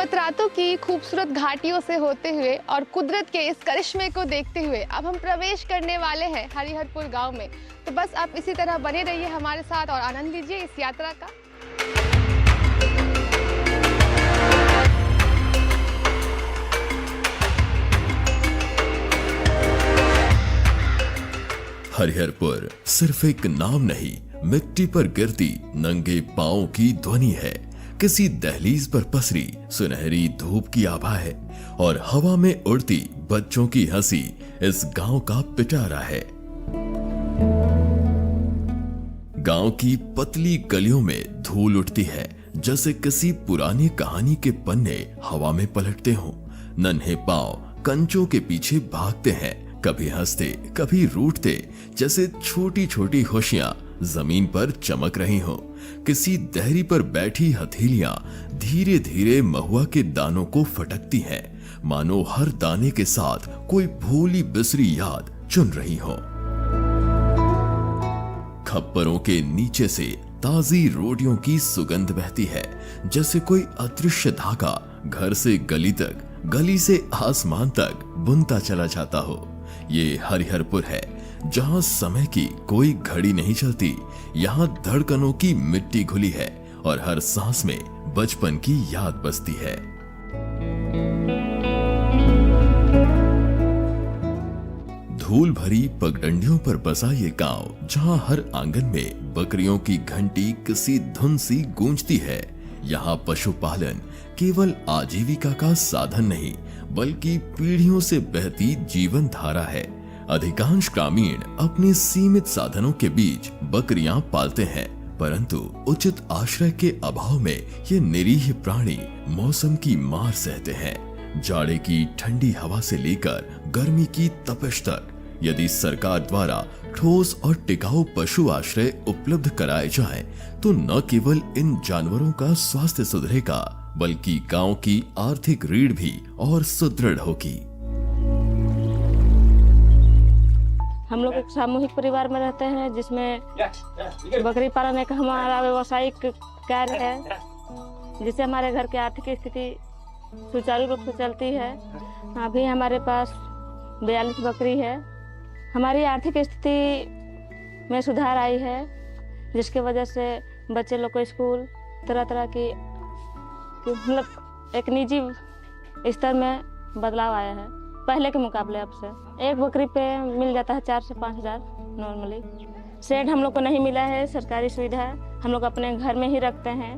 पतरातू की खूबसूरत घाटियों से होते हुए और कुदरत के इस करिश्मे को देखते हुए अब हम प्रवेश करने वाले हैं हरिहरपुर गांव में। तो बस आप इसी तरह बने रहिए हमारे साथ और आनंद लीजिए इस यात्रा का। हरिहरपुर सिर्फ एक नाम नहीं, मिट्टी पर गिरती नंगे पांवों की ध्वनि है। किसी दहलीज पर पसरी सुनहरी धूप की आभा है और हवा में उड़ती बच्चों की हंसी इस गांव का पिटारा है। गांव की पतली गलियों में धूल उठती है जैसे किसी पुरानी कहानी के पन्ने हवा में पलटते हों। नन्हे पांव कंचों के पीछे भागते हैं, कभी हंसते कभी रूठते, जैसे छोटी छोटी खुशियां जमीन पर चमक रही हो। किसी दहरी पर बैठी हथेलियां धीरे धीरे महुआ के दानों को फटकती हैं, मानो हर दाने के साथ कोई भूली बिसरी याद चुन रही हो। खप्परों के नीचे से ताजी रोटियों की सुगंध बहती है, जैसे कोई अदृश्य धागा घर से गली तक, गली से आसमान तक बुनता चला जाता हो। ये हरिहरपुर है जहां समय की कोई घड़ी नहीं चलती। यहाँ धड़कनों की मिट्टी घुली है और हर सांस में बचपन की याद बसती है। धूल भरी पगडंडियों पर बसा ये गांव, जहां हर आंगन में बकरियों की घंटी किसी धुन सी गूंजती है। यहाँ पशुपालन केवल आजीविका का साधन नहीं, बल्कि पीढ़ियों से बहती जीवन धारा है। अधिकांश ग्रामीण अपने सीमित साधनों के बीच बकरियां पालते हैं, परंतु उचित आश्रय के अभाव में ये निरीह प्राणी मौसम की मार सहते हैं। जाड़े की ठंडी हवा से लेकर गर्मी की तपिश तक यदि सरकार द्वारा ठोस और टिकाऊ पशु आश्रय उपलब्ध कराए जाएं, तो न केवल इन जानवरों का स्वास्थ्य सुधरेगा, बल्कि गांव की आर्थिक रीढ़ भी और सुदृढ़ होगी। हम लोग एक सामूहिक परिवार में रहते हैं, जिसमें बकरी पालन एक हमारा व्यवसायिक कार्य है, जिससे हमारे घर की आर्थिक स्थिति सुचारू रूप से चलती है। अभी हमारे पास 42 बकरी है। हमारी आर्थिक स्थिति में सुधार आई है, जिसके वजह से बच्चे लोग को स्कूल तरह तरह की मतलब एक निजी स्तर में बदलाव आया है पहले के मुकाबले। अब से एक बकरी पे मिल जाता है 4 से 5 हज़ार नॉर्मली। शेड हम लोग को नहीं मिला है, सरकारी सुविधा हम लोग अपने घर में ही रखते हैं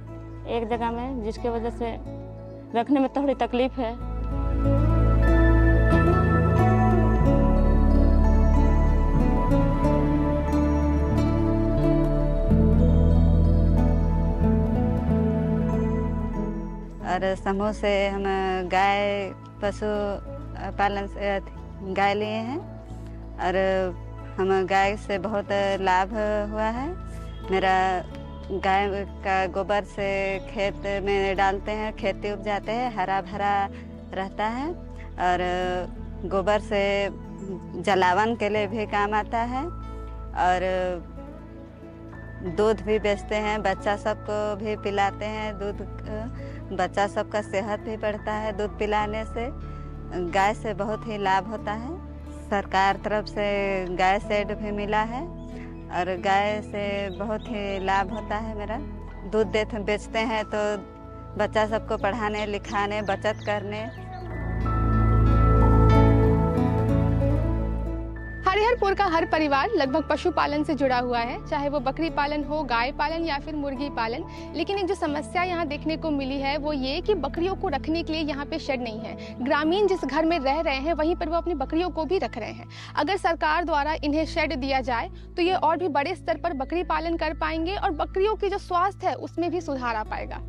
एक जगह में, जिसके वजह से रखने में थोड़ी तकलीफ है। और समूह से हम गाय पशु पालन से गाय लिए हैं और हम गाय से बहुत लाभ हुआ है। मेरा गाय का गोबर से खेत में डालते हैं, खेती उपजाते हैं, हरा भरा रहता है और गोबर से जलावन के लिए भी काम आता है और दूध भी बेचते हैं, बच्चा सबको भी पिलाते हैं। दूध बच्चा सबका सेहत भी बढ़ता है दूध पिलाने से। गाय से बहुत ही लाभ होता है। सरकार तरफ से गाय शेड भी मिला है और गाय से बहुत ही लाभ होता है। मेरा दूध बेचते हैं तो बच्चा सबको पढ़ाने लिखाने बचत करने। हरिहरपुर का हर परिवार लगभग पशुपालन से जुड़ा हुआ है, चाहे वो बकरी पालन हो, गाय पालन या फिर मुर्गी पालन। लेकिन एक जो समस्या यहाँ देखने को मिली है वो ये कि बकरियों को रखने के लिए यहाँ पे शेड नहीं है। ग्रामीण जिस घर में रह रहे हैं वहीं पर वो अपनी बकरियों को भी रख रहे हैं। अगर सरकार द्वारा इन्हें शेड दिया जाए तो ये और भी बड़े स्तर पर बकरी पालन कर पाएंगे और बकरियों की जो स्वास्थ्य है उसमें भी सुधार आ पाएगा।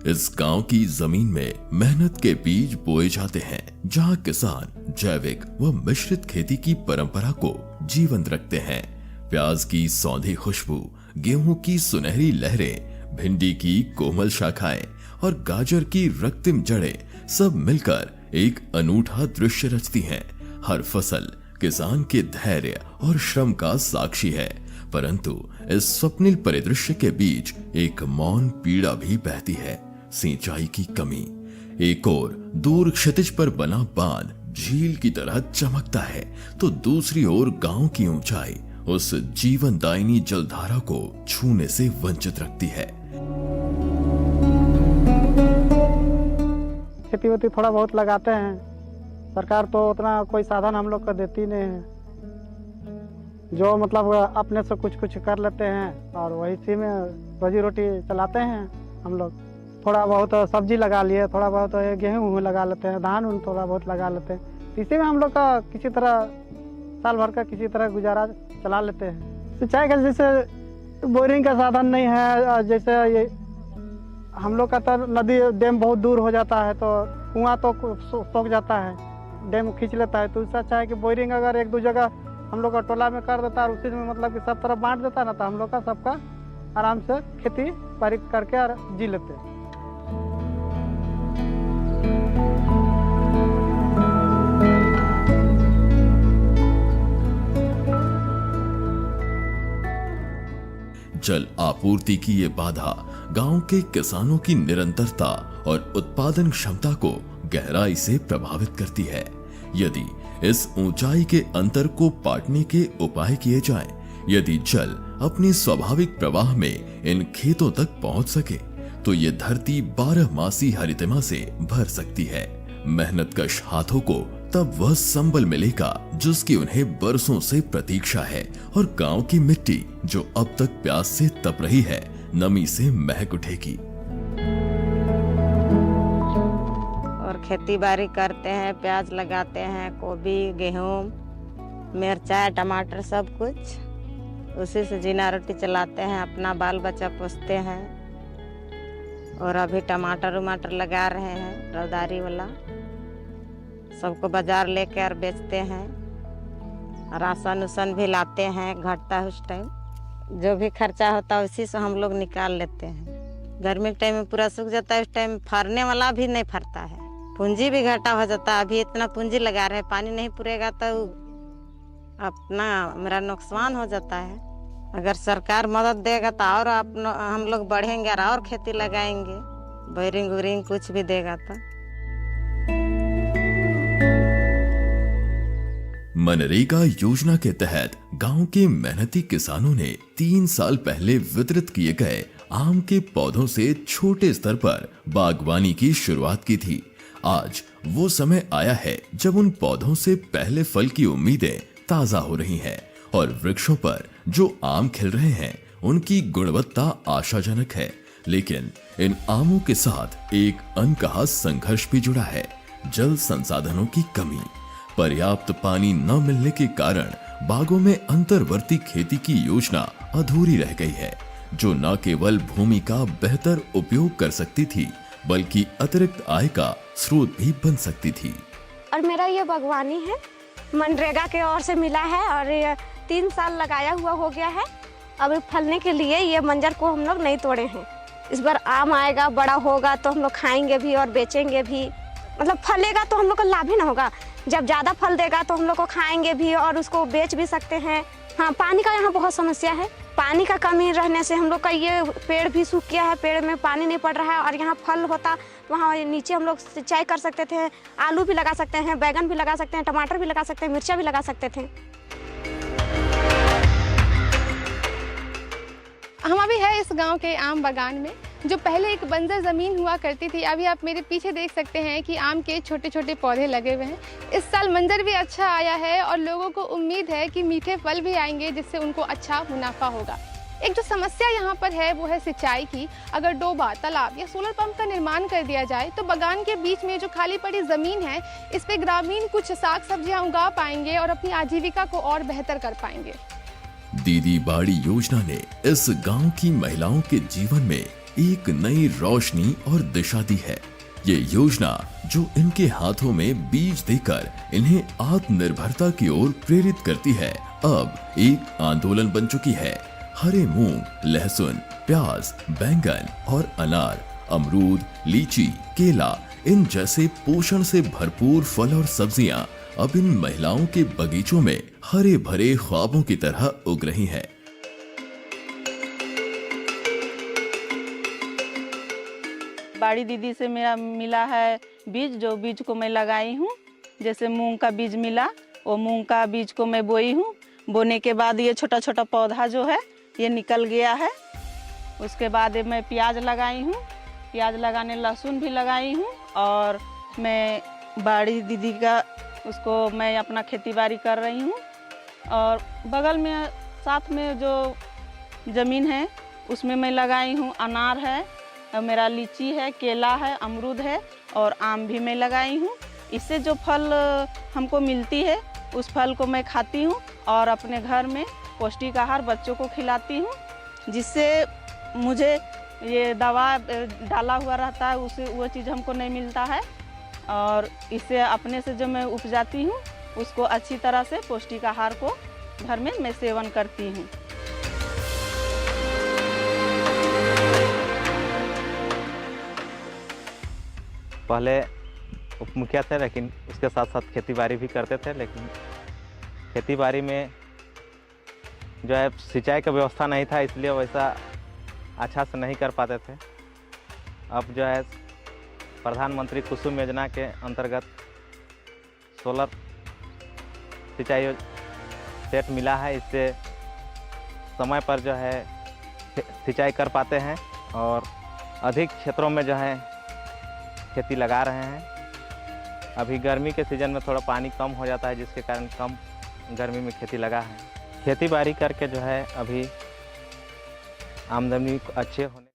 इस गांव की जमीन में मेहनत के बीज बोए जाते हैं, जहां किसान जैविक व मिश्रित खेती की परंपरा को जीवंत रखते हैं। प्याज की सौंधी खुशबू, गेहूं की सुनहरी लहरें, भिंडी की कोमल शाखाएं और गाजर की रक्तिम जड़ें सब मिलकर एक अनूठा दृश्य रचती हैं। हर फसल किसान के धैर्य और श्रम का साक्षी है। परंतु इस स्वप्निल परिदृश्य के बीच एक मौन पीड़ा भी बहती है। सिंचाई की कमी। एक और दूर क्षितिज पर बना बांध झील की तरह चमकता है, तो दूसरी ओर गांव की ऊंचाई उस जीवनदायिनी जलधारा को छूने से वंचित रखती है। खेती वेती थोड़ा बहुत लगाते हैं, सरकार तो उतना कोई साधन हम लोग को देती नहीं है। जो मतलब अपने से कुछ कुछ कर लेते हैं और वही सी में रोजी रोटी चलाते हैं हम लोग। थोड़ा बहुत सब्जी लगा लिए, थोड़ा बहुत गेहूँ लगा लेते हैं, धान उन थोड़ा बहुत लगा लेते हैं। इसी में हम लोग का किसी तरह साल भर का किसी तरह गुजारा चला लेते हैं। सिंचाई का जैसे बोरिंग का साधन नहीं है, जैसे ये हम लोग का तो नदी डैम बहुत दूर हो जाता है, तो कुआं तो सूख जाता है, डैम खींच लेता है। तो इससे अच्छा है कि बोरिंग अगर एक दो जगह हम लोग का टोला में कर देता है, उसी में मतलब कि सब तरफ बांट देता है ना, तो हम लोग का सबका आराम से खेती बाड़ी करके और जी लेते हैं। जल आपूर्ति की ये बाधा गांव के किसानों की निरंतरता और उत्पादन क्षमता को गहराई से प्रभावित करती है। यदि इस ऊंचाई के अंतर को पाटने के उपाय किए जाएं, यदि जल अपने स्वाभाविक प्रवाह में इन खेतों तक पहुंच सके, तो ये धरती 12 हरितिमा से भर सकती है। मेहनतकश हाथों को तब वह संबल मिलेगा जिसकी उन्हें बरसों से प्रतीक्षा है, और गांव की मिट्टी जो अब तक प्यास से तप रही है, नमी से महक उठेगी। और खेती बाड़ी करते हैं, प्याज लगाते हैं, गोभी, गेहूँ, मिर्चा, टमाटर, सब कुछ उसी से जीना रोटी चलाते हैं, अपना बाल बच्चा पोसते हैं। और अभी टमाटर उमाटर लगा रहे हैं, रौदारी वाला, सबको बाजार लेके और बेचते हैं। राशन उसन भी लाते हैं, घटता है उस टाइम, जो भी खर्चा होता है उसी से हम लोग निकाल लेते हैं। गर्मी के टाइम में पूरा सूख जाता है, उस टाइम फरने वाला भी नहीं फरता है, पूंजी भी घाटा हो जाता है। अभी इतना पूंजी लगा रहे हैं, पानी नहीं पूरेगा तो अपना मेरा नुकसान हो जाता है। अगर सरकार मदद देगा तो और हम लोग बढ़ेंगे और खेती लगाएंगे, बोरिंग वोरिंग कुछ भी देगा तो। मनरेगा योजना के तहत गांव के मेहनती किसानों ने 3 साल पहले वितरित किए गए आम के पौधों से छोटे स्तर पर बागवानी की शुरुआत की थी। आज वो समय आया है जब उन पौधों से पहले फल की उम्मीदें ताजा हो रही हैं, और वृक्षों पर जो आम खिल रहे हैं उनकी गुणवत्ता आशाजनक है। लेकिन इन आमों के साथ एक अनकहा संघर्ष भी जुड़ा है। जल संसाधनों की कमी। पर्याप्त पानी न मिलने के कारण बागों में अंतर्वर्ती खेती की योजना अधूरी रह गई है, जो न केवल भूमि का बेहतर उपयोग कर सकती थी, बल्कि अतिरिक्त आय का स्रोत भी बन सकती थी। और मेरा ये बागवानी है, मनरेगा के ओर से मिला है, और ये 3 साल लगाया हुआ हो गया है। अब फलने के लिए ये मंजर को हम लोग नहीं तोड़े हैं। इस बार आम आएगा, बड़ा होगा तो हम लोग खाएंगे भी और बेचेंगे भी। मतलब फलेगा तो हम लोग को लाभ ही ना होगा, जब ज़्यादा फल देगा तो हम लोग को खाएंगे भी और उसको बेच भी सकते हैं। हाँ, पानी का यहाँ बहुत समस्या है। पानी का कमी रहने से हम लोग का ये पेड़ भी सूख गया है, पेड़ में पानी नहीं पड़ रहा है। और यहाँ फल होता, वहाँ नीचे हम लोग सिंचाई कर सकते थे, आलू भी लगा सकते हैं, बैगन भी लगा सकते हैं, टमाटर भी लगा सकते हैं, मिर्चा भी लगा सकते थे। हम अभी है इस गांव के आम बागान में, जो पहले एक बंजर ज़मीन हुआ करती थी। अभी आप मेरे पीछे देख सकते हैं कि आम के छोटे छोटे पौधे लगे हुए हैं। इस साल मंजर भी अच्छा आया है और लोगों को उम्मीद है कि मीठे फल भी आएंगे, जिससे उनको अच्छा मुनाफा होगा। एक जो समस्या यहाँ पर है वो है सिंचाई की। अगर डोबा, तालाब या सोलर पंप का निर्माण कर दिया जाए तो बागान के बीच में जो खाली पड़ी ज़मीन है, इस पे ग्रामीण कुछ साग सब्जियाँ उगा पाएंगे और अपनी आजीविका को और बेहतर कर पाएंगे। दीदी बाड़ी योजना ने इस गांव की महिलाओं के जीवन में एक नई रोशनी और दिशा दी है। ये योजना जो इनके हाथों में बीज देकर इन्हें आत्मनिर्भरता की ओर प्रेरित करती है, अब एक आंदोलन बन चुकी है। हरे मूंग, लहसुन, प्याज, बैंगन और अनार, अमरूद, लीची, केला, इन जैसे पोषण से भरपूर फल और सब्जियां अब इन महिलाओं के बगीचों में हरे भरे ख्वाबों की तरह उग रही हैं। बड़ी दीदी से मेरा मिला है बीज, जो बीज को मैं लगाई हूँ। जैसे मूंग का बीज मिला, वो मूंग का बीज को मैं बोई हूँ। बोने के बाद ये छोटा छोटा पौधा जो है ये निकल गया है। उसके बाद मैं प्याज लगाई हूँ, प्याज लगाने लहसुन भी लगाई हूँ। और मैं बड़ी दीदी का उसको मैं अपना खेती बाड़ी कर रही हूँ। और बगल में साथ में जो ज़मीन है उसमें मैं लगाई हूँ अनार है, मेरा लीची है, केला है, अमरूद है और आम भी मैं लगाई हूँ। इससे जो फल हमको मिलती है उस फल को मैं खाती हूँ और अपने घर में पौष्टिक आहार बच्चों को खिलाती हूँ, जिससे मुझे ये दवा डाला हुआ रहता है उसे वो चीज़ हमको नहीं मिलता है। और इससे अपने से जो मैं उपजाती हूँ उसको अच्छी तरह से पौष्टिक आहार को घर में मैं सेवन करती हूँ। पहले उप मुखिया थे, लेकिन उसके साथ साथ खेती बाड़ी भी करते थे। लेकिन खेती बाड़ी में जो है सिंचाई का व्यवस्था नहीं था, इसलिए वैसा अच्छा से नहीं कर पाते थे। अब जो है प्रधानमंत्री कुसुम योजना के अंतर्गत सोलर सिंचाई सेट मिला है। इससे समय पर जो है सिंचाई कर पाते हैं और अधिक क्षेत्रों में जो है खेती लगा रहे हैं। अभी गर्मी के सीज़न में थोड़ा पानी कम हो जाता है, जिसके कारण कम गर्मी में खेती लगा है। खेती बाड़ी करके जो है अभी आमदनी अच्छे होने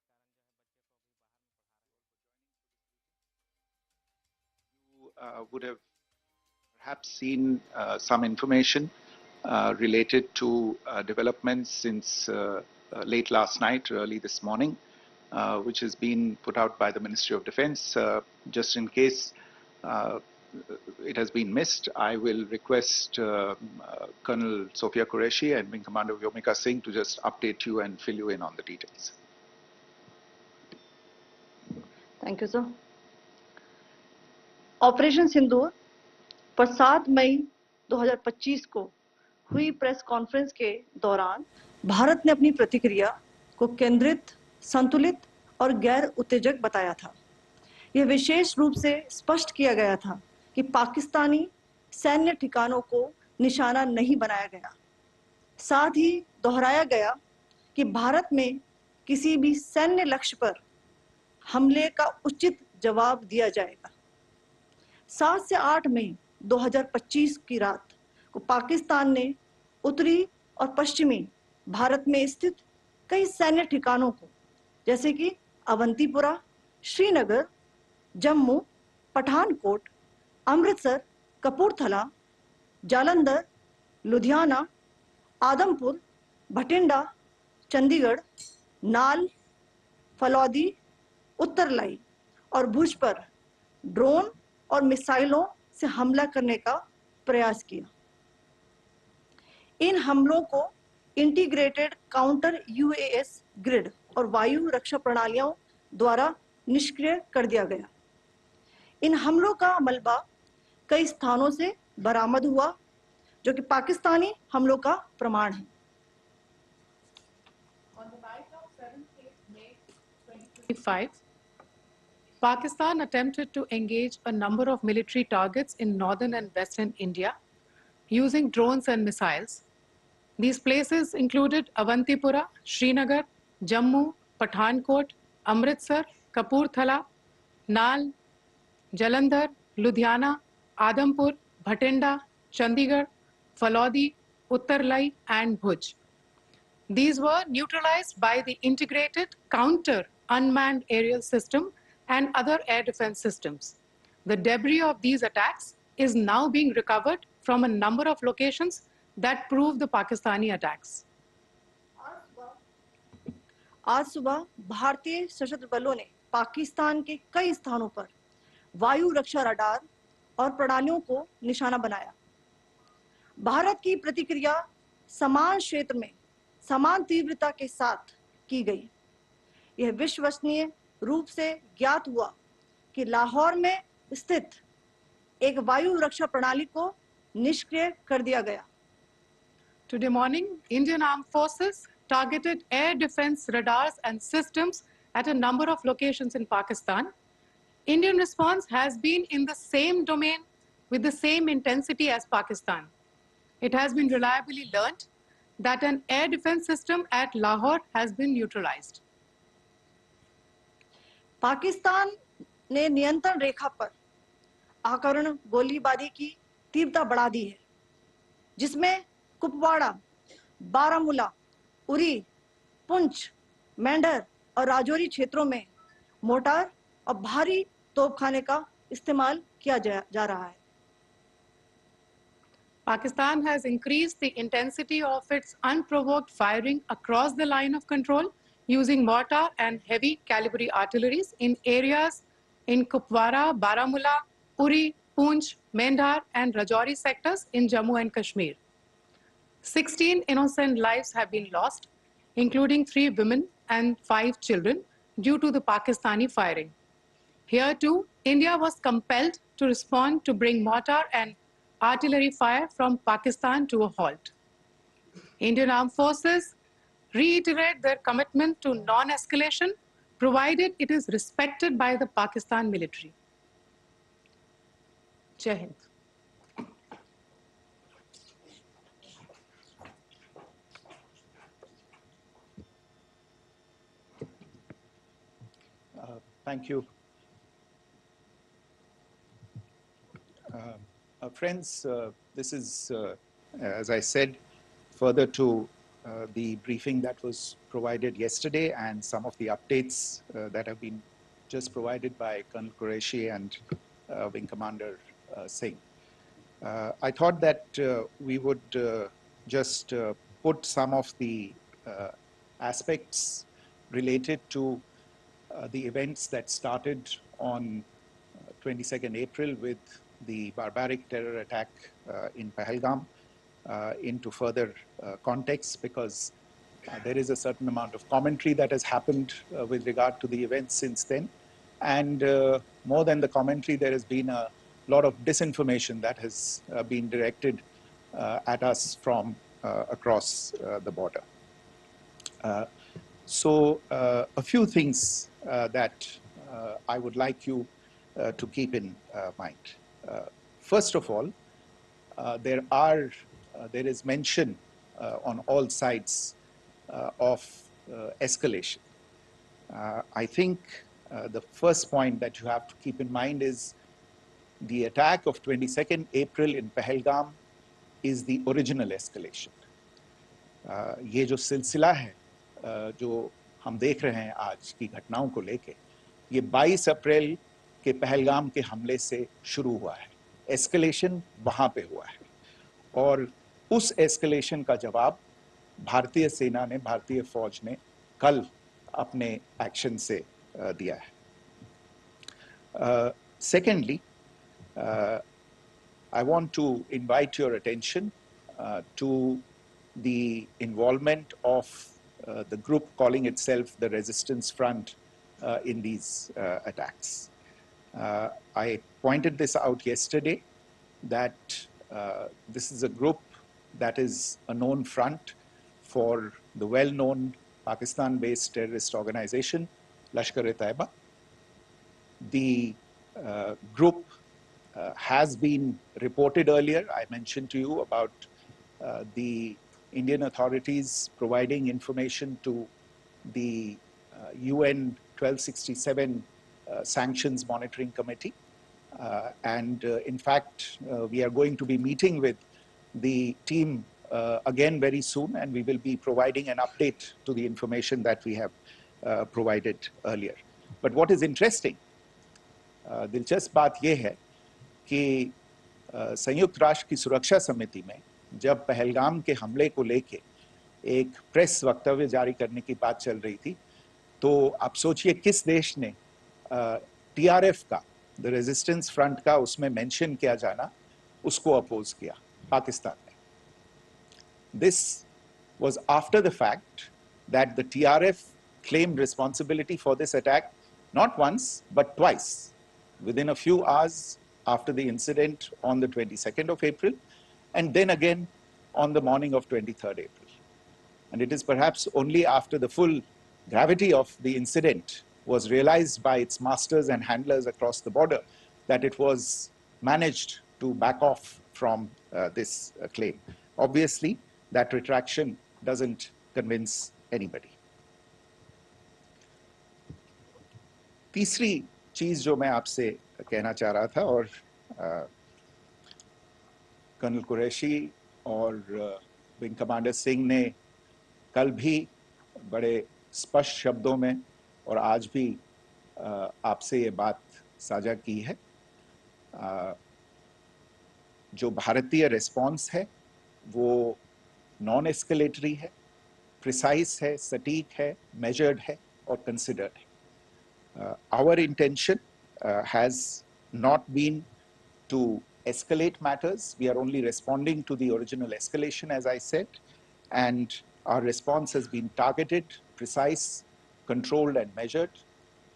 would have perhaps seen some information related to developments since late last night, early this morning, which has been put out by the Ministry of Defence. Just in case it has been missed, I will request Colonel Sophia Qureshi and Wing Commander Vyomika Singh to just update you and fill you in on the details. Thank you, sir. Operation Sindoor पर 7 मई 2025 को हुई press conference के दौरान भारत ने अपनी प्रतिक्रिया को केंद्रित, संतुलित और गैर उत्तेजक बताया था। यह विशेष रूप से स्पष्ट किया गया था कि पाकिस्तानी सैन्य ठिकानों को निशाना नहीं बनाया गया। साथ ही दोहराया गया कि भारत में किसी भी सैन्य लक्ष्य पर हमले का उचित जवाब दिया जाएगा। 7 से 8 मई 2025 की रात को पाकिस्तान ने उत्तरी और पश्चिमी भारत में स्थित कई सैन्य ठिकानों को, जैसे कि अवंतीपुरा, श्रीनगर, जम्मू, पठानकोट, अमृतसर, कपूरथला, जालंधर, लुधियाना, आदमपुर, भटिंडा, चंडीगढ़, नाल, फलौदी, उत्तरलाई और भुज पर ड्रोन और मिसाइलों से हमला करने का प्रयास किया। इन हमलों को इंटीग्रेटेड काउंटर यूएएस ग्रिड और वायु रक्षा प्रणालियों द्वारा निष्क्रिय कर दिया गया। इन हमलों का मलबा कई स्थानों से बरामद हुआ, जो कि पाकिस्तानी हमलों का प्रमाण है। On the night of 7th May 2025, Pakistan attempted to engage a number of military targets in northern and western India using drones and missiles. These places included Avantipura, Srinagar, Jammu, Pathankot, Amritsar, Kapurthala, Nal, Jalandhar, Ludhiana, Adampur, Bhatinda, Chandigarh, Falodi, Uttarlai, and Bhuj. These were neutralized by the integrated counter unmanned aerial system and other air defense systems. The debris of these attacks is now being recovered from a number of locations that prove the Pakistani attacks. आज सुबह भारतीय सशस्त्र बलों ने पाकिस्तान के कई स्थानों पर वायु रक्षा रडार और प्रणालियों को निशाना बनाया। भारत की प्रतिक्रिया समान क्षेत्र में समान तीव्रता के साथ की गई। यह विश्वसनीय रूप से ज्ञात हुआ कि लाहौर में स्थित एक वायु रक्षा प्रणाली को निष्क्रिय कर दिया गया। Today morning, Indian Armed Forces targeted air defense radars and systems at a number of locations in Pakistan. Indian response has been in the same domain with the same intensity as Pakistan. It has been reliably learnt that an air defense system at Lahore has been neutralized. Pakistan ने नियंत्रण रेखा पर आकरण गोलीबारी की तीव्रता बढ़ा दी है, जिसमें कुपवाड़ा, बारामूला, उरी, पुंछ, मेंढर और राजौरी क्षेत्रों में मोर्टार और भारी तोपखाने का इस्तेमाल किया जा रहा है. Pakistan has increased the intensity of its unprovoked firing across the line of control using mortar and heavy calibre artilleries in areas in Kupwara, Baramulla, Uri, Poonch, Mendhar and Rajouri sectors in Jammu and Kashmir. 16 innocent lives have been lost, including 3 women and 5 children, due to the Pakistani firing. Here too, India was compelled to respond to bring mortar and artillery fire from Pakistan to a halt. Indian Armed Forces reiterate their commitment to non-escalation, provided it is respected by the Pakistan military. Jai Hind. Thank you. Friends, this is, as I said, further to the briefing that was provided yesterday and some of the updates that have been just provided by Colonel Qureshi and Wing Commander Singh. I thought that we would just put some of the aspects related to the events that started on 22nd April with the barbaric terror attack in Pahalgam into further context, because there is a certain amount of commentary that has happened with regard to the events since then. And more than the commentary, there has been a lot of disinformation that has been directed at us from across the border. So a few things that I would like you to keep in mind. First of all, there is mention on all sides of escalation. I think the first point that you have to keep in mind is the attack of 22nd April in Pahalgam is the original escalation. ये जो सिलसिला है जो हम देख रहे हैं आज की घटनाओं को लेके, ये 22 अप्रैल के पहलगाम के हमले से शुरू हुआ है. एस्केलेशन वहां पे हुआ है और उस एस्केलेशन का जवाब भारतीय सेना ने, भारतीय फौज ने कल अपने एक्शन से दिया है. Secondly, I want to invite your attention to the involvement of the group calling itself the Resistance Front in these attacks. I pointed this out yesterday that this is a group that is a known front for the well-known Pakistan-based terrorist organization, Lashkar-e-Taiba. The group has been reported earlier. I mentioned to you about the Indian authorities providing information to the UN 1267 Sanctions Monitoring Committee. And in fact, we are going to be meeting with the team again very soon, and we will be providing an update to the information that we have provided earlier. But what is interesting, दिलचस्प बात यह है कि संयुक्त राष्ट्र की सुरक्षा समिति में जब पहलगाम के हमले को लेके एक प्रेस वक्तव्य जारी करने की बात चल रही थी, तो आप सोचिए किस देश ने टीआरएफ का, द रेजिस्टेंस फ्रंट का उसमें मेंशन किया जाना, उसको अपोज किया, पाकिस्तान ने. This was after the fact that the TRF claimed responsibility for this attack not once but twice, within a few hours after the incident on the 22nd of April, and then again on the morning of 23rd April. And it is perhaps only after the full gravity of the incident was realized by its masters and handlers across the border, that it was managed to back off from this claim. Obviously, that retraction doesn't convince anybody. तीसरी चीज जो मैं आपसे कहना चाह रहा था, और कर्नल कुरैशी और विंग कमांडर सिंह ने कल भी बड़े स्पष्ट शब्दों में और आज भी आपसे ये बात साझा की है। जो भारतीय रिस्पॉन्स है वो नॉन एस्केलेटरी है, प्रिसाइज है, सटीक है, मेजर्ड है और कंसिडर्ड है। Our intention has not been to escalate matters. We are only responding to the original escalation, as I said, and our response has been targeted, precise, controlled and measured.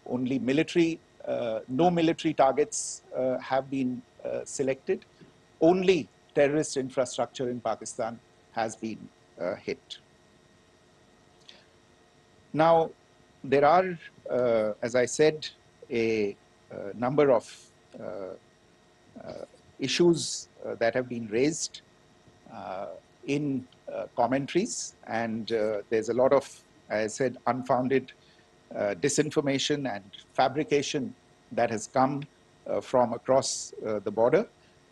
Only no military targets have been selected. Only terrorist infrastructure in Pakistan has been hit. Now, there are, as I said, a number of issues that have been raised in commentaries, and there's a lot of, as I said, unfounded disinformation and fabrication that has come from across the border.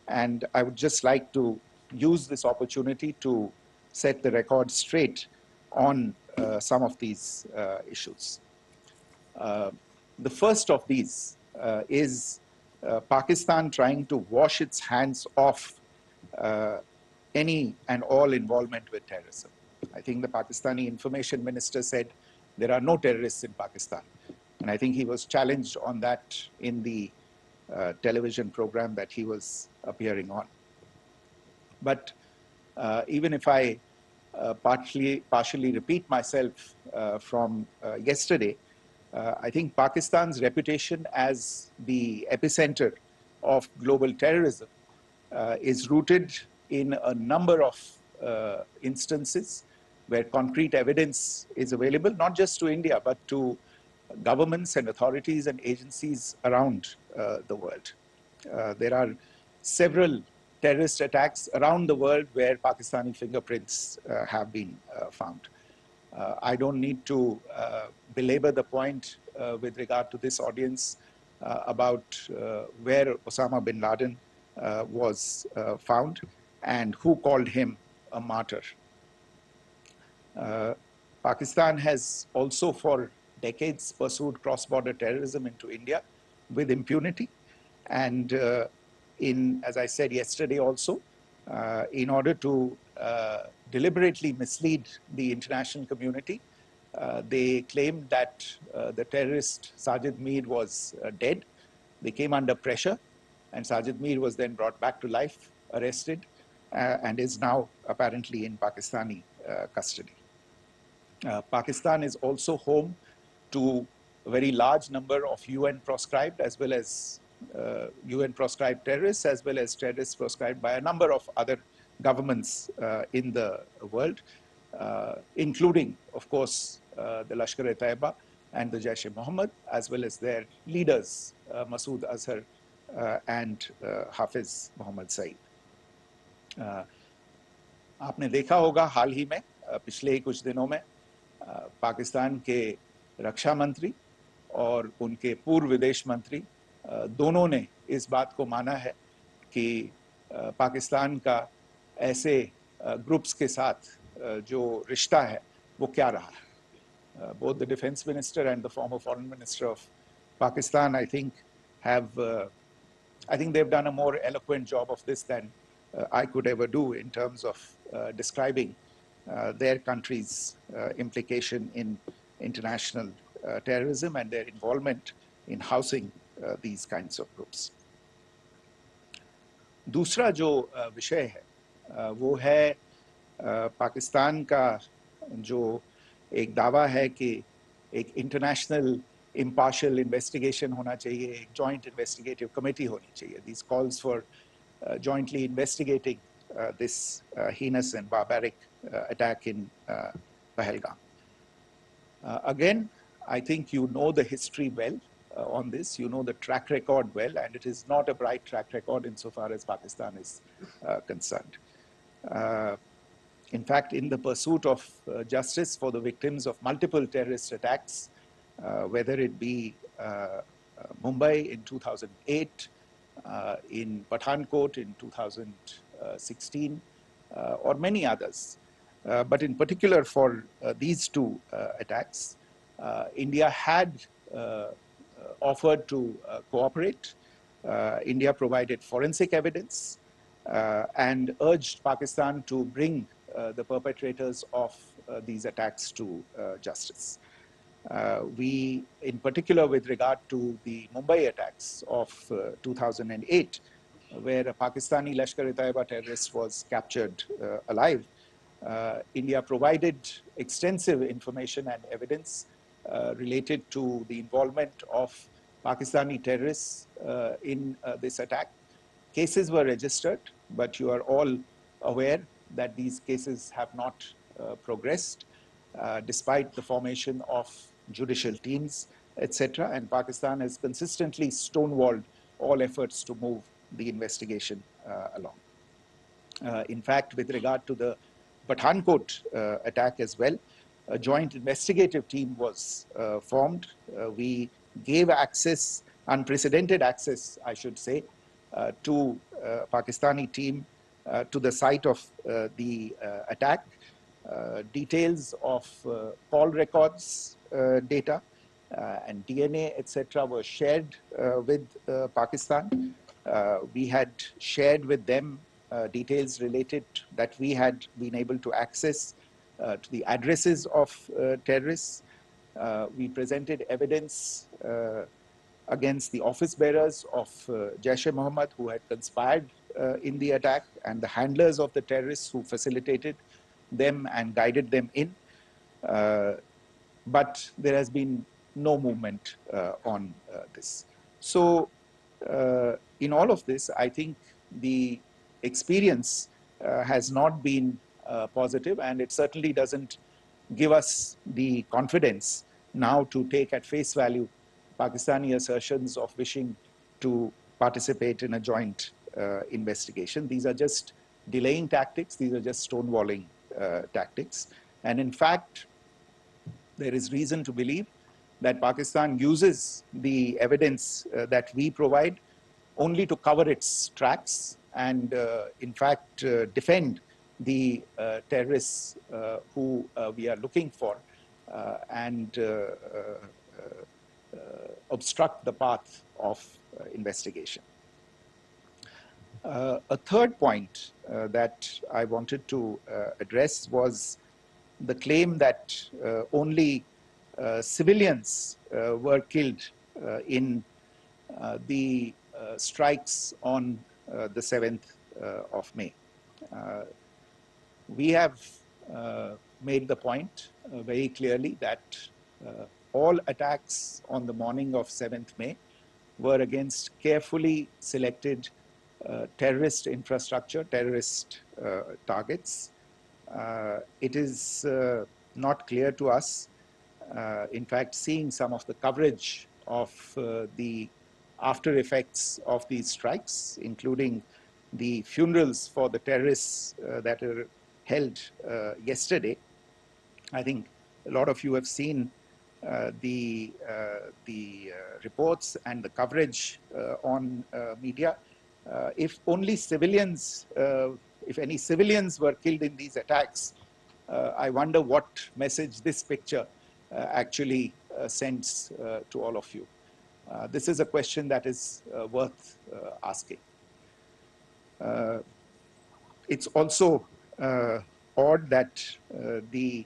And I would just like to use this opportunity to set the record straight on some of these issues. The first of these is Pakistan trying to wash its hands off any and all involvement with terrorism. I think the Pakistani information minister said there are no terrorists in Pakistan. And I think he was challenged on that in the television program that he was appearing on. But even if I partially repeat myself from yesterday, I think Pakistan's reputation as the epicenter of global terrorism is rooted in a number of instances where concrete evidence is available, not just to India, but to governments and authorities and agencies around the world. There are several terrorist attacks around the world where Pakistani fingerprints have been found. I don't need to belabor the point with regard to this audience about where Osama bin Laden was found and who called him a martyr. Pakistan has also for decades pursued cross-border terrorism into India with impunity. And as I said yesterday also, in order to deliberately mislead the international community, they claimed that the terrorist Sajid Mir was dead. They came under pressure, and Sajid Mir was then brought back to life, arrested, and is now apparently in Pakistani custody. Pakistan is also home to a very large number of UN proscribed as well as UN proscribed terrorists, as well as terrorists proscribed by a number of other governments in the world, including, of course, the Lashkar-e-Taiba and the Jaish-e-Mohammed, as well as their leaders, Masood Azhar and Hafiz Mohammed Saeed. आपने देखा होगा हाल ही में पिछले कुछ दिनों में पाकिस्तान के रक्षा मंत्री और उनके पूर्व विदेश मंत्री दोनों ने इस बात को माना है कि पाकिस्तान का ऐसे ग्रुप्स के साथ जो रिश्ता है वो क्या रहा है. Both the defense minister and the former foreign minister of Pakistan, I think they've done a more eloquent job of this than I could ever do in terms of describing their country's implication in international terrorism and their involvement in housing these kinds of groups. दूसरा जो विषय है वो है पाकिस्तान का जो एक दावा है कि एक इंटरनेशनल impartial investigation होना चाहिए, एक joint investigative committee होनी चाहिए. These calls for jointly investigating this heinous and barbaric attack in Pahalgam. Again, I think you know the history well on this. You know the track record well, and it is not a bright track record insofar as Pakistan is concerned. In fact, in the pursuit of justice for the victims of multiple terrorist attacks, whether it be Mumbai in 2008, in Pathankot in 2016, or many others. But in particular for these two attacks, India had offered to cooperate. India provided forensic evidence and urged Pakistan to bring the perpetrators of these attacks to justice. We, in particular, with regard to the Mumbai attacks of 2008, where a Pakistani Lashkar-e-Taiba terrorist was captured alive, India provided extensive information and evidence related to the involvement of Pakistani terrorists in this attack. Cases were registered, but you are all aware that these cases have not progressed, despite the formation of judicial teams, etc. And Pakistan has consistently stonewalled all efforts to move the investigation along. In fact, with regard to the Pathankot attack as well, a joint investigative team was formed. We gave access, unprecedented access, I should say, to Pakistani team to the site of the attack. Details of call records data and DNA, etc., were shared with Pakistan. We had shared with them details related that we had been able to access to the addresses of terrorists. We presented evidence against the office bearers of Jaish-e-Mohammed who had conspired in the attack, and the handlers of the terrorists who facilitated them and guided them in. But there has been no movement on this. So in all of this, I think the experience has not been positive, and it certainly doesn't give us the confidence now to take at face value Pakistani assertions of wishing to participate in a joint investigation. These are just delaying tactics. These are just stonewalling tactics. And in fact, there is reason to believe that Pakistan uses the evidence that we provide only to cover its tracks and, in fact, defend the terrorists who we are looking for and obstruct the path of investigation. A third point that I wanted to address was the claim that only civilians were killed in the strikes on the 7th of May. We have made the point very clearly that all attacks on the morning of 7th May were against carefully selected terrorist infrastructure, terrorist targets. It is not clear to us, in fact, seeing some of the coverage of the after effects of these strikes, including the funerals for the terrorists that are held yesterday. I think a lot of you have seen the reports and the coverage on media. If only civilians, if any civilians were killed in these attacks, I wonder what message this picture actually sends to all of you. This is a question that is worth asking. It's also odd that the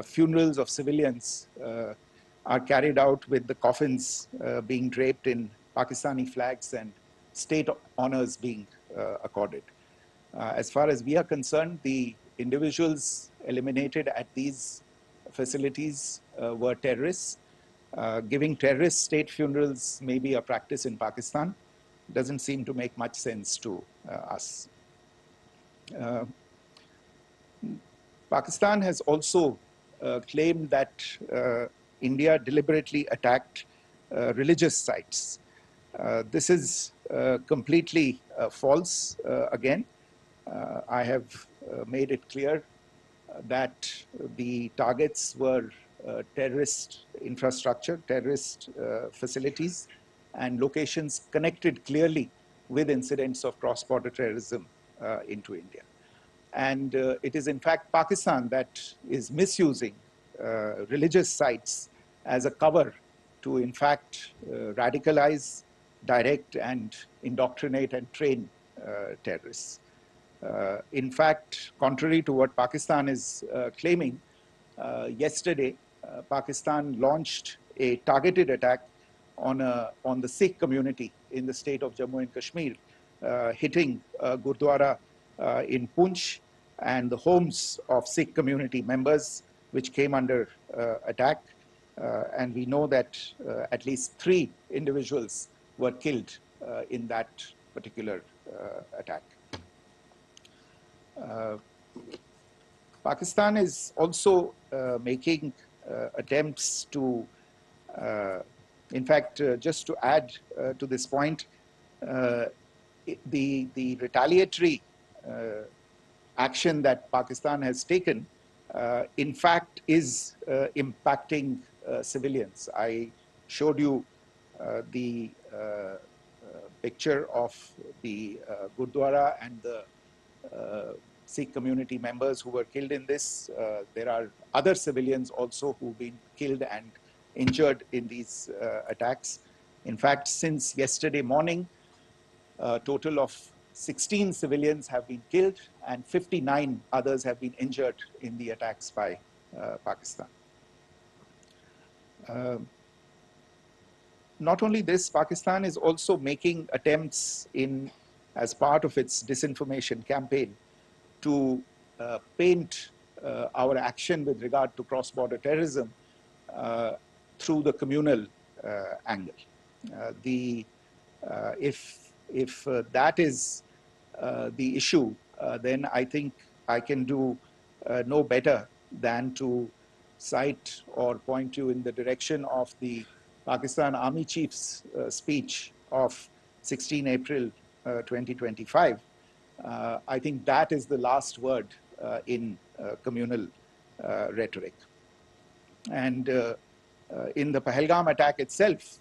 funerals of civilians are carried out with the coffins being draped in Pakistani flags and state honors being accorded. As far as we are concerned, the individuals eliminated at these facilities were terrorists. Giving terrorist state funerals may be a practice in Pakistan. Doesn't seem to make much sense to us. Pakistan has also claimed that India deliberately attacked religious sites. This is completely false again. I have made it clear that the targets were terrorist infrastructure, terrorist facilities, and locations connected clearly with incidents of cross-border terrorism into India. And it is in fact Pakistan that is misusing religious sites as a cover to in fact radicalize, direct, and indoctrinate and train terrorists. In fact, contrary to what Pakistan is claiming, yesterday Pakistan launched a targeted attack on the Sikh community in the state of Jammu and Kashmir, hitting Gurdwara in Poonch and the homes of Sikh community members, which came under attack. And we know that at least 3 individuals were killed in that particular attack. Pakistan is also making attempts to, in fact, just to add to this point, the retaliatory action that Pakistan has taken, in fact, is impacting civilians. I showed you the picture of the Gurdwara and the Sikh community members who were killed in this. There are other civilians also who've been killed and injured in these attacks. In fact, since yesterday morning, a total of 16 civilians have been killed and 59 others have been injured in the attacks by Pakistan. Not only this, Pakistan is also making attempts as part of its disinformation campaign to paint our action with regard to cross-border terrorism through the communal angle. If that is the issue, then I think I can do no better than to cite or point you in the direction of the Pakistan Army Chief's speech of 16 April 2025. I think that is the last word in communal rhetoric. And in the Pahalgam attack itself,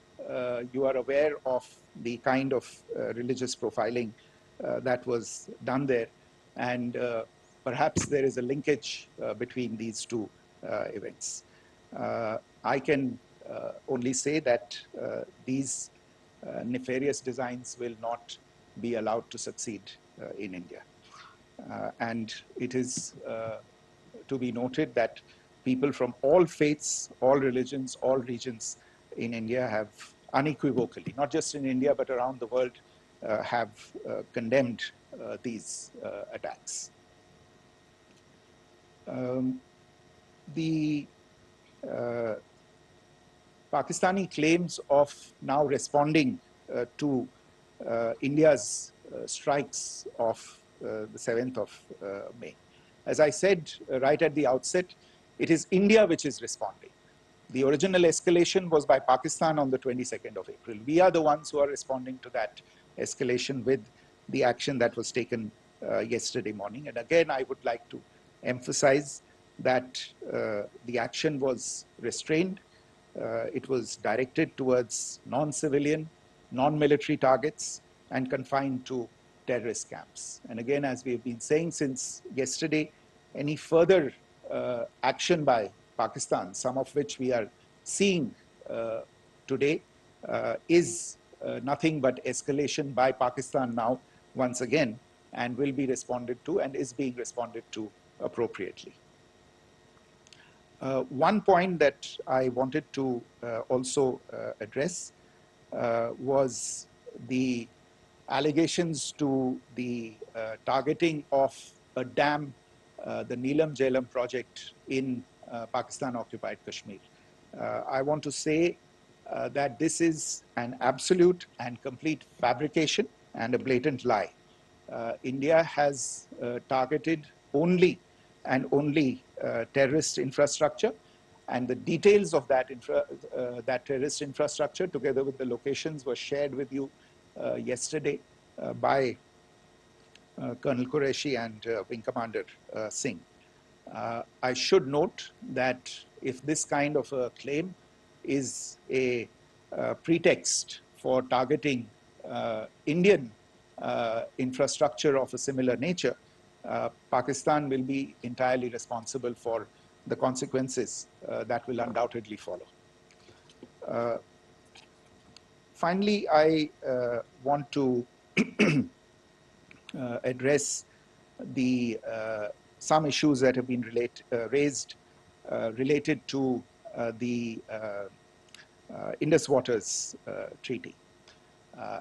you are aware of the kind of religious profiling that was done there. And perhaps there is a linkage between these two events. I can only say that these nefarious designs will not be allowed to succeed in India. And it is to be noted that people from all faiths, all religions, all regions in India have unequivocally, not just in India but around the world, have condemned these attacks. The Pakistani claims of now responding to India's strikes of the 7th of May. As I said right at the outset, it is India which is responding. The original escalation was by Pakistan on the 22nd of April. We are the ones who are responding to that escalation with the action that was taken yesterday morning. And again, I would like to emphasize that the action was restrained. It was directed towards non-civilian, non-military targets and confined to terrorist camps. And again, as we have been saying since yesterday, any further action by Pakistan, some of which we are seeing today, is nothing but escalation by Pakistan now, once again, and will be responded to and is being responded to appropriately. One point that I wanted to also address was the allegations to the targeting of a dam, the Neelam Jhelum project in Pakistan-occupied Kashmir. I want to say that this is an absolute and complete fabrication and a blatant lie. India has targeted only and only terrorist infrastructure, and the details of that terrorist infrastructure, together with the locations, were shared with you yesterday by Colonel Qureshi and Wing Commander Singh. I should note that if this kind of a claim is a pretext for targeting Indian infrastructure of a similar nature, Pakistan will be entirely responsible for the consequences that will undoubtedly follow. Finally, I want to address some issues that have been raised related to the Indus Waters Treaty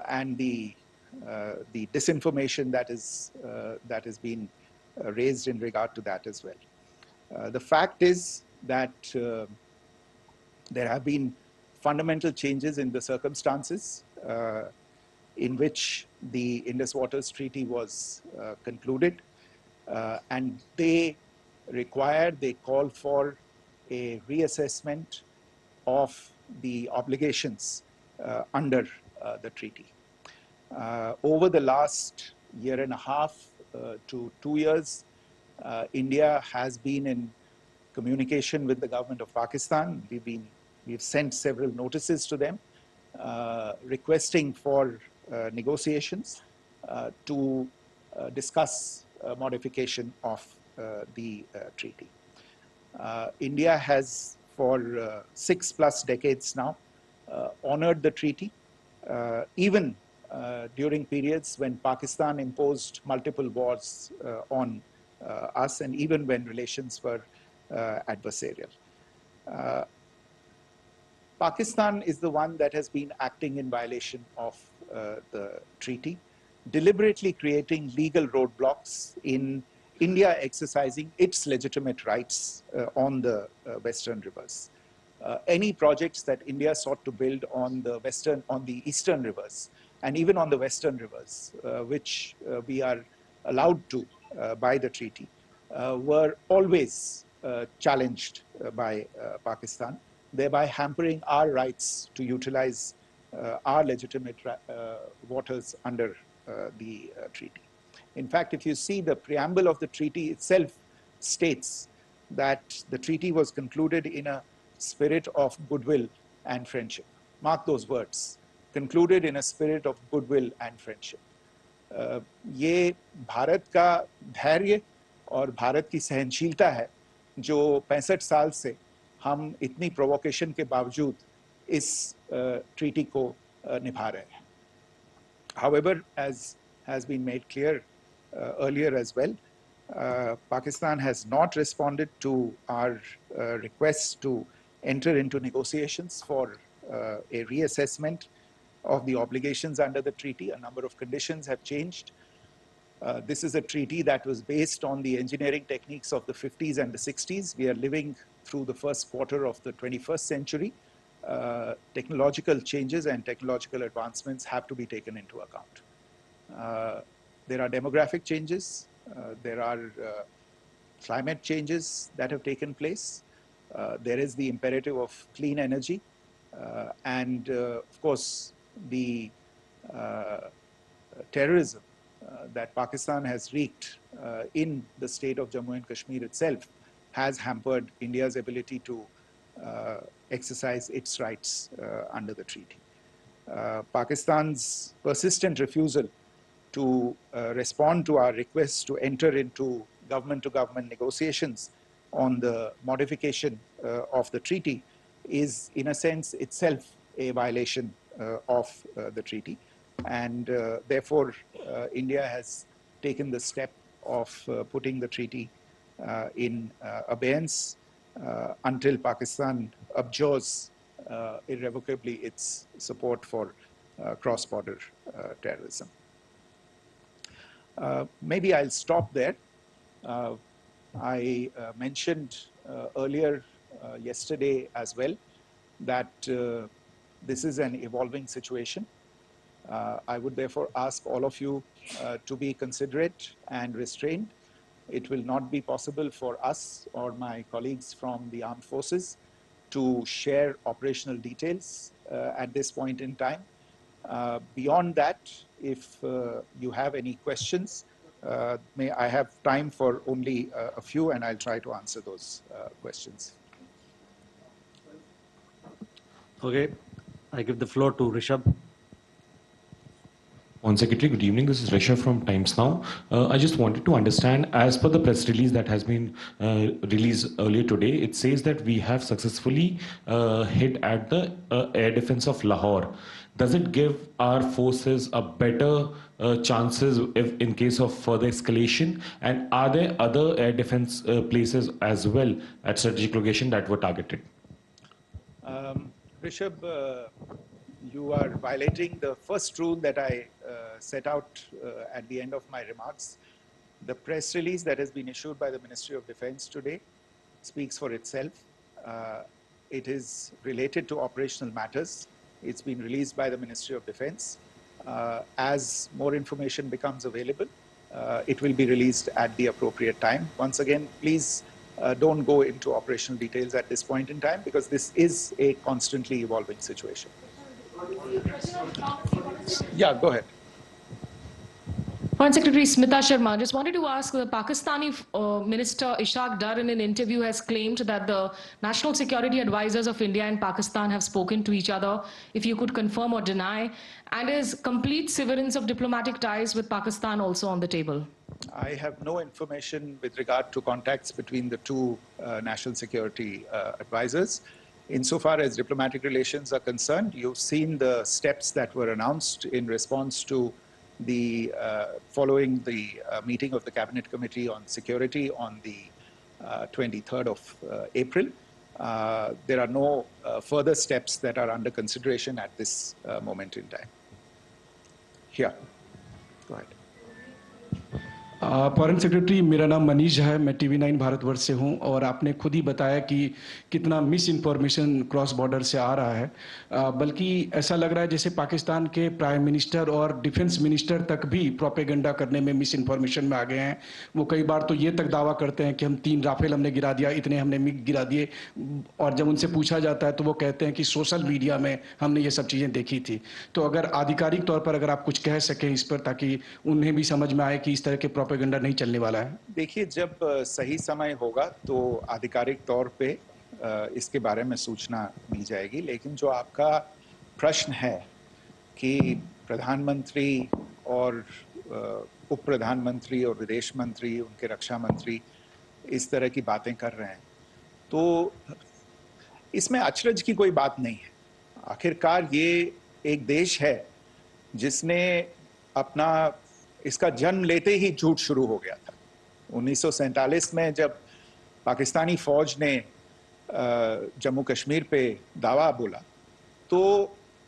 and the disinformation that has been raised in regard to that as well. The fact is that there have been fundamental changes in the circumstances in which the Indus Waters Treaty was concluded, and they call for a reassessment of the obligations under the treaty. Over the last year and a half to 2 years, India has been in communication with the government of Pakistan. We've sent several notices to them requesting for negotiations to discuss modification of the treaty. India has for 6+ decades now honored the treaty, even during periods when Pakistan imposed multiple wars on us, and even when relations were adversarial. Pakistan is the one that has been acting in violation of the treaty, deliberately creating legal roadblocks in India exercising its legitimate rights on the Western rivers. Any projects that India sought to build on the Eastern rivers, and even on the Western rivers, which we are allowed to by the treaty, were always challenged by Pakistan, thereby hampering our rights to utilize our legitimate waters under the treaty. In fact, if you see, the preamble of the treaty itself states that the treaty was concluded in a spirit of goodwill and friendship. Mark those words, concluded in a spirit of goodwill and friendship. ये भारत का धैर्य और भारत की सहनशीलता है जो 65 साल से हम इतनी प्रोवोकेशन के बावजूद इस ट्रीटी को निभा रहे हैं. However, as has been made clear earlier as well, Pakistan has not responded to our requests to enter into negotiations for a reassessment of the obligations under the treaty. A number of conditions have changed. This is a treaty that was based on the engineering techniques of the 50s and the 60s. We are living through the first quarter of the 21st century. Technological changes and technological advancements have to be taken into account. There are demographic changes. There are climate changes that have taken place. There is the imperative of clean energy. And of course, the terrorism that Pakistan has wreaked in the state of Jammu and Kashmir itself has hampered India's ability to exercise its rights under the treaty. Pakistan's persistent refusal to respond to our requests to enter into government-to-government negotiations on the modification of the treaty is, in a sense, itself a violation of the treaty. And therefore, India has taken the step of putting the treaty in abeyance until Pakistan abjures irrevocably its support for cross-border terrorism. Maybe I'll stop there. I mentioned earlier yesterday as well that this is an evolving situation. I would therefore ask all of you to be considerate and restrained It will not be possible for us or my colleagues from the armed forces to share operational details at this point in time. Beyond that, if you have any questions, may I have time for only a few, and I'll try to answer those questions. Okay, I give the floor to Rishabh. On Secretary, good evening. This is Rishabh from Times Now. I just wanted to understand, as per the press release that has been released earlier today, it says that we have successfully hit at the air defense of Lahore. Does it give our forces a better chances if in case of further escalation? And are there other air defense places as well at strategic location that were targeted? Rishabh, you are violating the first rule that I set out at the end of my remarks. The press release that has been issued by the Ministry of Defense today speaks for itself. It is related to operational matters. It's been released by the Ministry of Defense. As more information becomes available, it will be released at the appropriate time. Once again, please don't go into operational details at this point in time, because this is a constantly evolving situation. Yeah, go ahead. Foreign Secretary Smita Sharma, just wanted to ask, the Pakistani Minister Ishaq Dar in an interview has claimed that the national security advisors of India and Pakistan have spoken to each other, if you could confirm or deny, and is complete severance of diplomatic ties with Pakistan also on the table? I have no information with regard to contacts between the two national security advisors. Insofar as diplomatic relations are concerned, you've seen the steps that were announced in response to the following the meeting of the Cabinet Committee on Security on the 23rd of April. There are no further steps that are under consideration at this moment in time. Here, go ahead. Foreign secretary, मेरा नाम मनीष है, मैं TV9 Bharatvarsh से हूं, और आपने खुद ही बताया कि कितना मिस इन्फॉर्मेशन क्रॉस बॉर्डर से आ रहा है, बल्कि ऐसा लग रहा है जैसे पाकिस्तान के प्राइम मिनिस्टर और डिफेंस मिनिस्टर तक भी प्रोपेगेंडा करने में मिस इन्फॉर्मेशन में आ गए हैं। वो कई बार तो ये तक दावा करते हैं कि हम 3 राफेल हमने गिरा दिया, इतने हमने मिग गिरा दिए, और जब उनसे पूछा जाता है तो वो कहते हैं कि सोशल मीडिया में हमने ये सब चीज़ें देखी थी। तो अगर आधिकारिक तौर पर अगर आप कुछ कह सकें इस पर, ताकि उन्हें भी समझ में आए कि इस तरह के प्रोपेगेंडा नहीं चलने वाला है। देखिए, जब सही समय होगा तो आधिकारिक तौर पे इसके बारे में सूचना दी जाएगी, लेकिन जो आपका प्रश्न है कि प्रधानमंत्री और उप प्रधानमंत्री और विदेश मंत्री, उनके रक्षा मंत्री इस तरह की बातें कर रहे हैं, तो इसमें अचरज की कोई बात नहीं है। आखिरकार ये एक देश है जिसने अपना इसका जन्म लेते ही झूठ शुरू हो गया था। 1947 में जब पाकिस्तानी फौज ने जम्मू कश्मीर पे दावा बोला, तो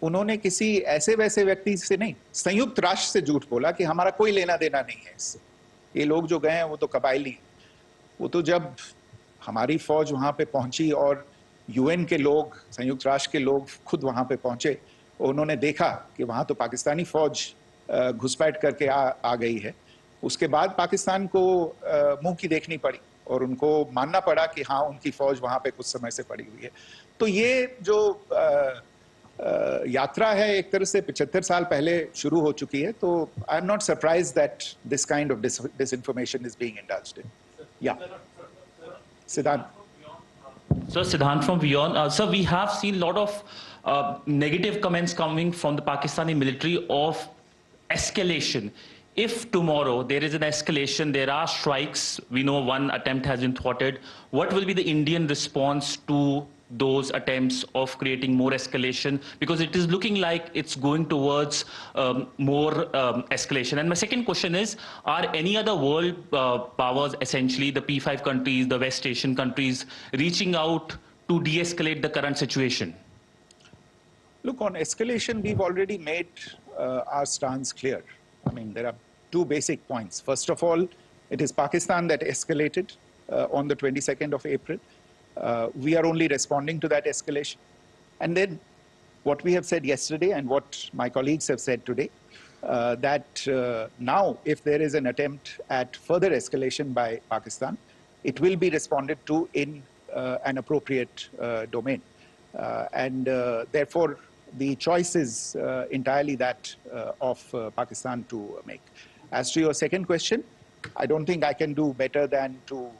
उन्होंने किसी ऐसे वैसे व्यक्ति से नहीं, संयुक्त राष्ट्र से झूठ बोला कि हमारा कोई लेना देना नहीं है इससे, ये लोग जो गए हैं वो तो कबायली। वो तो जब हमारी फौज वहाँ पे पहुंची और UN के लोग, संयुक्त राष्ट्र के लोग खुद वहाँ पे पहुंचे, उन्होंने देखा कि वहाँ तो पाकिस्तानी फौज घुसपैठ करके आ गई है, उसके बाद पाकिस्तान को मुंह की देखनी पड़ी और उनको मानना पड़ा कि हाँ, उनकी फौज वहाँ पे कुछ समय से पड़ी हुई है। तो ये जो यात्रा है एक तरह से 75 साल पहले शुरू हो चुकी है, तो I am not surprised that this kind of disinformation is being indulged in. या सिद्धांत। So Siddhant from Beyond. Sir, we have seen a lot of negative comments coming from the Pakistani military of escalation. If tomorrow there is an escalation, there are strikes, we know one attempt has been thwarted, what will be the Indian response to those attempts of creating more escalation? Because it is looking like it's going towards more escalation. And my second question is, are any other world powers, essentially the P5 countries, the West Asian countries, reaching out to de-escalate the current situation? Look, on escalation, we've already made our stance clear. I mean, there are two basic points. First of all, it is Pakistan that escalated on the 22nd of April. We are only responding to that escalation. And then what we have said yesterday and what my colleagues have said today, that now, if there is an attempt at further escalation by Pakistan, it will be responded to in an appropriate domain. And therefore, the choice is entirely that of Pakistan to make. As to your second question, I don't think I can do better than to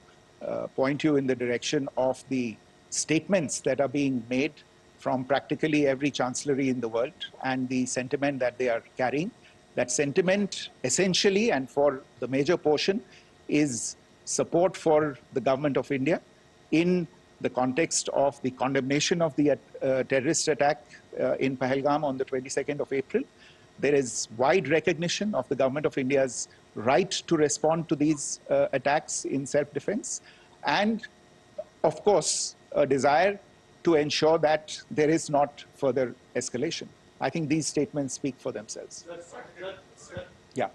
point you in the direction of the statements that are being made from practically every chancellery in the world and the sentiment that they are carrying. That sentiment essentially, and for the major portion, is support for the government of India in the context of the condemnation of the terrorist attack in Pahalgam on the 22nd of April. There is wide recognition of the government of India's right to respond to these attacks in self-defense, and of course, a desire to ensure that there is not further escalation. I think these statements speak for themselves. Yeah.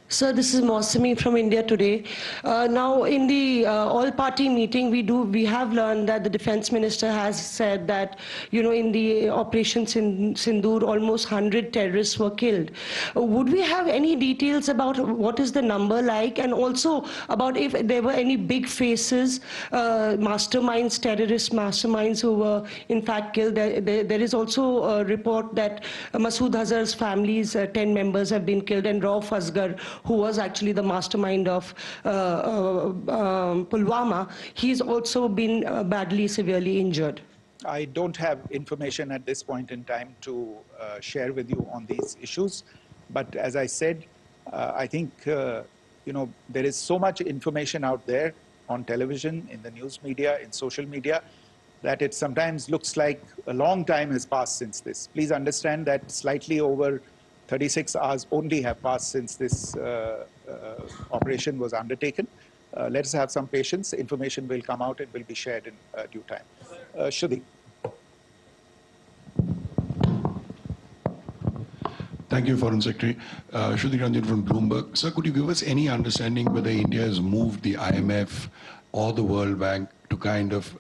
Sir, this is Mausami from India Today. Now, in the all-party meeting, we have learned that the defense minister has said that, in the Operation Sindoor, almost 100 terrorists were killed. Would we have any details about what is the number like, and also about if there were any big faces, masterminds, terrorist masterminds who were in fact killed? There is also a report that Masood Azhar's family's 10 members have been killed, and Rauf Asghar, who was actually the mastermind of Pulwama, he's also been badly, severely injured. I don't have information at this point in time to share with you on these issues. But as I said, I think, there is so much information out there on television, in the news media, in social media, that it sometimes looks like a long time has passed since this. Please understand that slightly over 36 hours only have passed since this operation was undertaken. Let us have some patience. Information will come out and will be shared in due time. Shruti. Thank you, Foreign Secretary. Shruti Ranjan from Bloomberg. Sir, could you give us any understanding whether India has moved the IMF or the World Bank to kind of,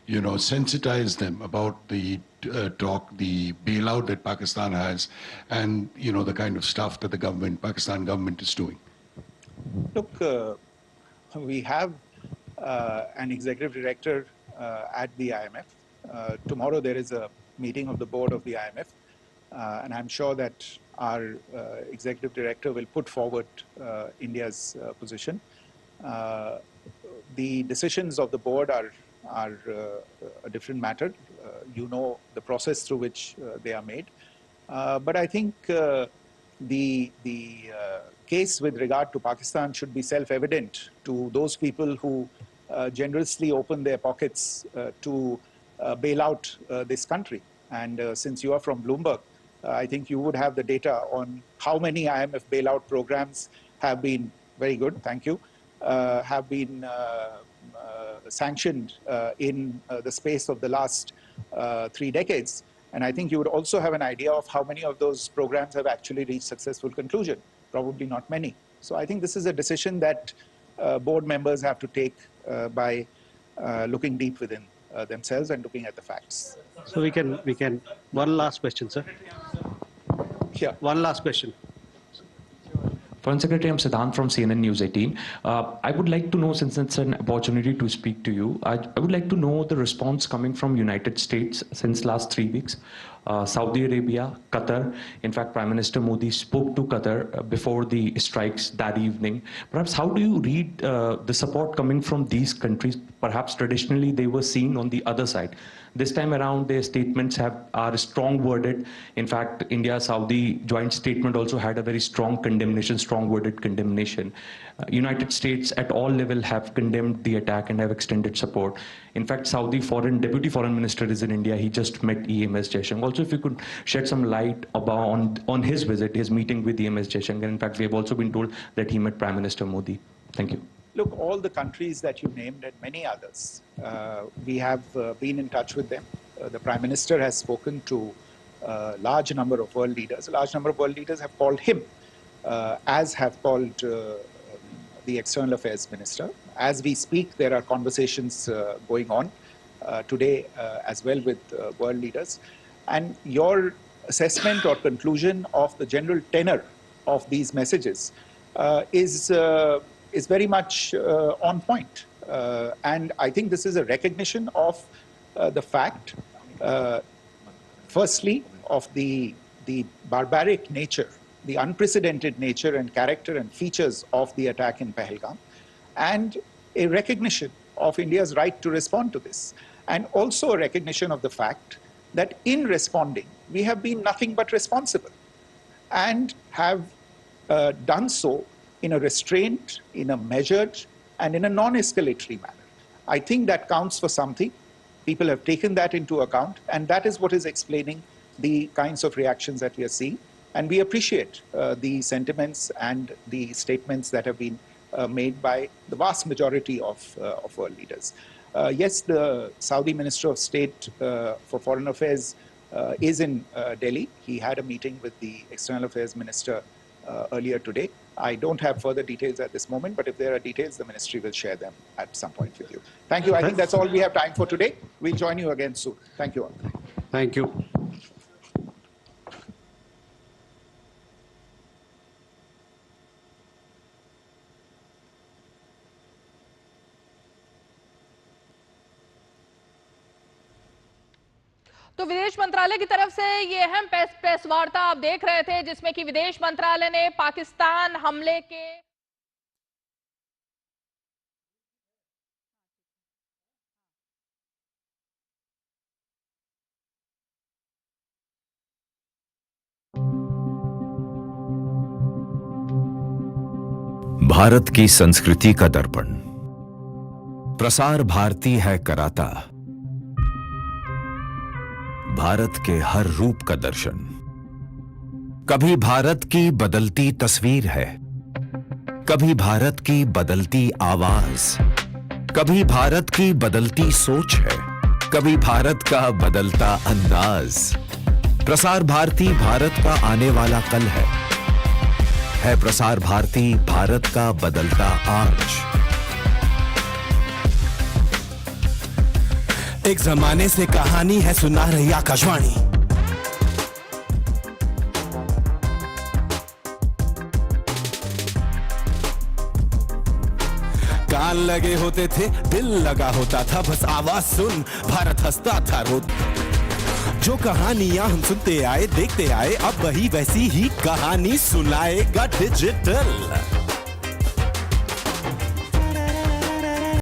sensitize them about the the bailout that Pakistan has, and the kind of stuff that the Pakistan government is doing? Look, we have an executive director at the IMF. Tomorrow there is a meeting of the board of the IMF, and I'm sure that our executive director will put forward India's position. The decisions of the board are a different matter. The process through which they are made. But I think the case with regard to Pakistan should be self-evident to those people who generously open their pockets to bail out this country. And since you are from Bloomberg, I think you would have the data on how many IMF bailout programs have been, very good, thank you, have been sanctioned in the space of the last 3 decades. And I think you would also have an idea of how many of those programs have actually reached successful conclusion. Probably not many. So I think this is a decision that board members have to take by looking deep within themselves and looking at the facts. So we can, one last question, sir. Yeah. One last question. Foreign Secretary, I'm Siddhant from CNN News 18. I would like to know, since it's an opportunity to speak to you, I would like to know the response coming from United States since last 3 weeks. Saudi Arabia, Qatar. In fact, Prime Minister Modi spoke to Qatar before the strikes that evening. Perhaps how do you read the support coming from these countries? Perhaps traditionally they were seen on the other side. This time around, their statements are strong worded. In fact, India-Saudi joint statement also had a very strong condemnation, strong worded condemnation. United States at all level have condemned the attack and have extended support. In fact, Saudi Deputy Foreign Minister is in India. He just met EMS Jaishankar. Also, if you could shed some light on his visit, his meeting with EMS Jaishankar. In fact, we have also been told that he met Prime Minister Modi. Thank you. Look, all the countries that you named and many others, we have been in touch with them. The Prime Minister has spoken to a large number of world leaders. A large number of world leaders have called him, as have called the External Affairs Minister. As we speak, there are conversations going on today as well with world leaders. And your assessment or conclusion of the general tenor of these messages is very much on point. And I think this is a recognition of the fact, firstly, of the barbaric nature, the unprecedented nature and character and features of the attack in Pahalgam, and a recognition of India's right to respond to this, and also a recognition of the fact that in responding, we have been nothing but responsible and have done so in a restrained, in a measured, and in a non-escalatory manner. I think that counts for something. People have taken that into account, and that is what is explaining the kinds of reactions that we are seeing. And we appreciate the sentiments and the statements that have been made by the vast majority of world leaders. Yes, the Saudi Minister of State for Foreign Affairs is in Delhi. He had a meeting with the External Affairs Minister earlier today. I don't have further details at this moment, but if there are details, the ministry will share them at some point with you. Thank you. I think that's all we have time for today. We'll join you again soon. Thank you all. Thank you. तो विदेश मंत्रालय की तरफ से ये अहम press वार्ता आप देख रहे थे, जिसमें कि विदेश मंत्रालय ने पाकिस्तान हमले के भारत की संस्कृति का दर्पण प्रसार भारती है कराता, भारत के हर रूप का दर्शन। कभी भारत की बदलती तस्वीर है, कभी भारत की बदलती आवाज, कभी भारत की बदलती सोच है, कभी भारत का बदलता अंदाज। प्रसार भारती भारत का आने वाला कल है प्रसार भारती भारत का बदलता आज। एक जमाने से कहानी है सुना रही आकाशवाणी, कान लगे होते थे, दिल लगा होता था, बस आवाज सुन भारत हंसता था रोता। जो कहानियां हम सुनते आए देखते आए, अब वही वैसी ही कहानी सुनाएगा डिजिटल।